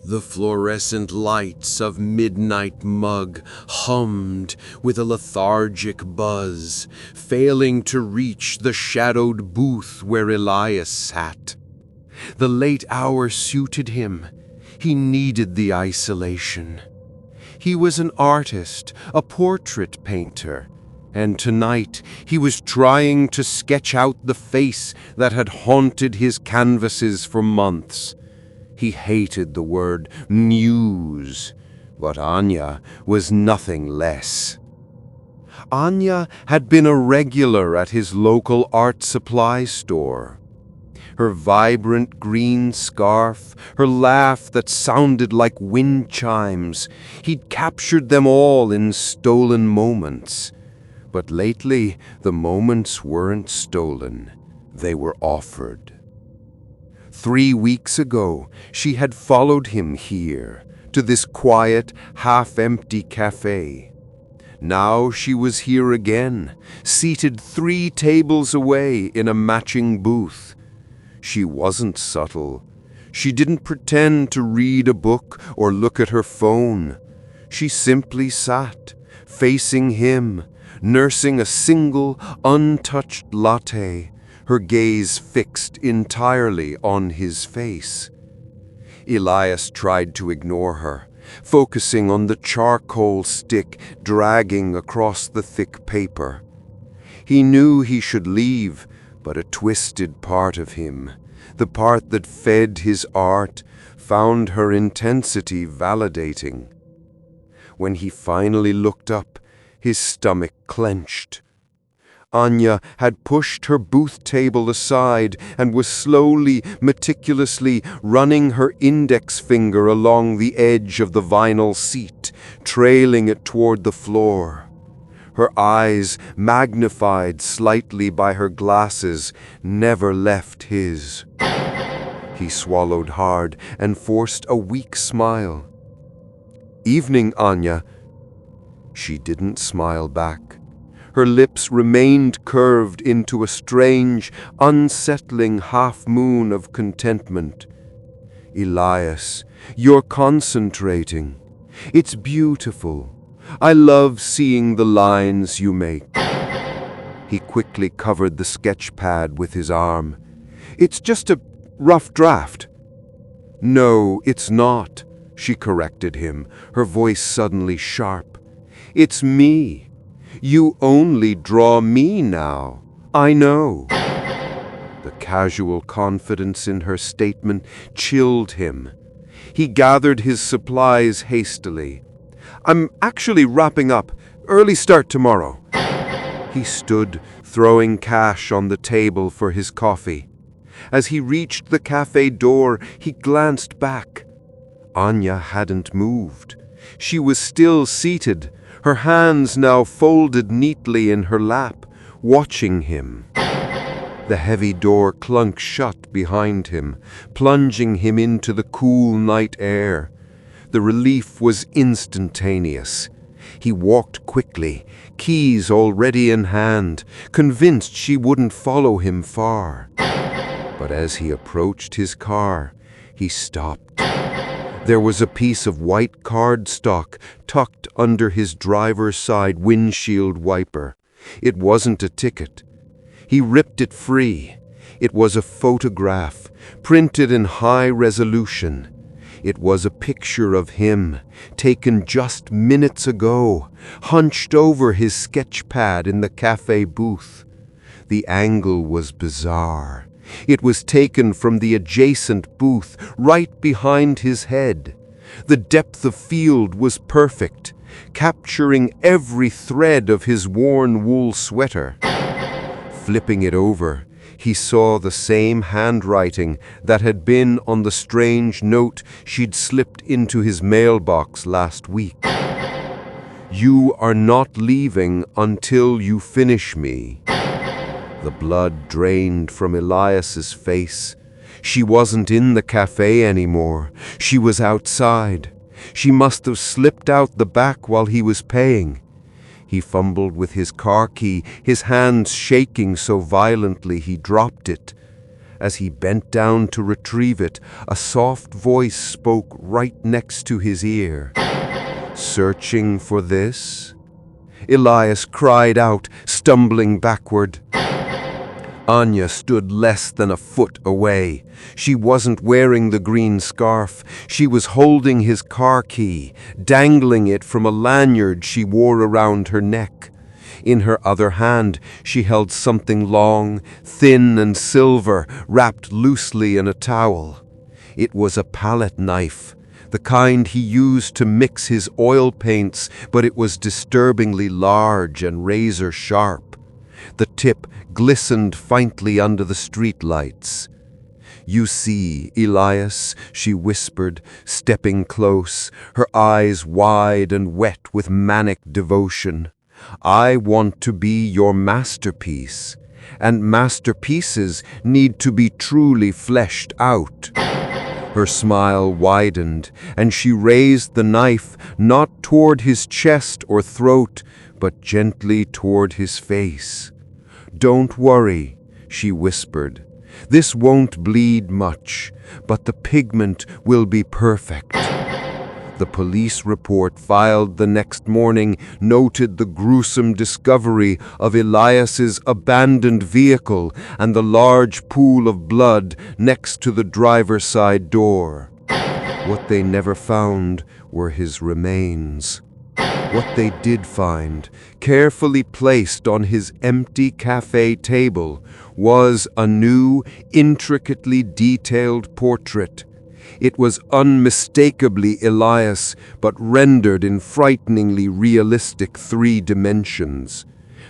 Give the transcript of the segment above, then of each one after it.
The fluorescent lights of Midnight Mug hummed with a lethargic buzz, failing to reach the shadowed booth where Elias sat. The late hour suited him. He needed the isolation. He was an artist, a portrait painter, and tonight he was trying to sketch out the face that had haunted his canvases for months. He hated the word muse, but Anya was nothing less. Anya had been a regular at his local art supply store. Her vibrant green scarf, her laugh that sounded like wind chimes, he'd captured them all in stolen moments. But lately, the moments weren't stolen, they were offered. 3 weeks ago, she had followed him here, to this quiet, half-empty cafe. Now she was here again, seated 3 tables away in a matching booth. She wasn't subtle. She didn't pretend to read a book or look at her phone. She simply sat, facing him, nursing a single, untouched latte, her gaze fixed entirely on his face. Elias tried to ignore her, focusing on the charcoal stick dragging across the thick paper. He knew he should leave, but a twisted part of him, the part that fed his art, found her intensity validating. When he finally looked up, his stomach clenched. Anya had pushed her booth table aside and was slowly, meticulously running her index finger along the edge of the vinyl seat, trailing it toward the floor. Her eyes, magnified slightly by her glasses, never left his. He swallowed hard and forced a weak smile. "Evening, Anya." She didn't smile back. Her lips remained curved into a strange, unsettling half-moon of contentment. "Elias, you're concentrating. It's beautiful. I love seeing the lines you make." He quickly covered the sketch pad with his arm. "It's just a rough draft." "No, it's not," she corrected him, her voice suddenly sharp. "It's me. You only draw me now. I know." The casual confidence in her statement chilled him. He gathered his supplies hastily. "I'm actually wrapping up. Early start tomorrow." He stood, throwing cash on the table for his coffee. As he reached the cafe door, he glanced back. Anya hadn't moved. She was still seated, her hands now folded neatly in her lap, watching him. The heavy door clunked shut behind him, plunging him into the cool night air. The relief was instantaneous. He walked quickly, keys already in hand, convinced she wouldn't follow him far. But as he approached his car, he stopped. There was a piece of white cardstock tucked under his driver's side windshield wiper. It wasn't a ticket. He ripped it free. It was a photograph, printed in high resolution. It was a picture of him, taken just minutes ago, hunched over his sketch pad in the cafe booth. The angle was bizarre. It was taken from the adjacent booth, right behind his head. The depth of field was perfect, capturing every thread of his worn wool sweater. Flipping it over, he saw the same handwriting that had been on the strange note she'd slipped into his mailbox last week. "You are not leaving until you finish me." The blood drained from Elias's face. She wasn't in the cafe anymore. She was outside. She must have slipped out the back while he was paying. He fumbled with his car key, his hands shaking so violently he dropped it. As he bent down to retrieve it, a soft voice spoke right next to his ear. "Searching for this?" Elias cried out, stumbling backward. Anya stood less than a foot away. She wasn't wearing the green scarf. She was holding his car key, dangling it from a lanyard she wore around her neck. In her other hand, she held something long, thin and silver, wrapped loosely in a towel. It was a palette knife, the kind he used to mix his oil paints, but it was disturbingly large and razor-sharp. The tip glistened faintly under the streetlights. "You see, Elias," she whispered, stepping close, her eyes wide and wet with manic devotion. "I want to be your masterpiece, and masterpieces need to be truly fleshed out." Her smile widened, and she raised the knife not toward his chest or throat, but gently toward his face. "Don't worry," she whispered. "This won't bleed much, but the pigment will be perfect." The police report filed the next morning noted the gruesome discovery of Elias's abandoned vehicle and the large pool of blood next to the driver's side door. What they never found were his remains. What they did find, carefully placed on his empty cafe table, was a new, intricately detailed portrait. It was unmistakably Elias, but rendered in frighteningly realistic 3 dimensions.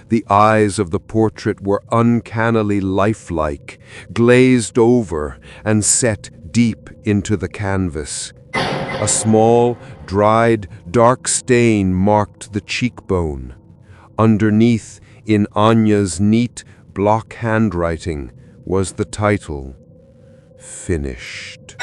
The eyes of the portrait were uncannily lifelike, glazed over and set deep into the canvas. A small, dried, dark stain marked the cheekbone. Underneath, in Anya's neat, block handwriting, was the title, "Finished."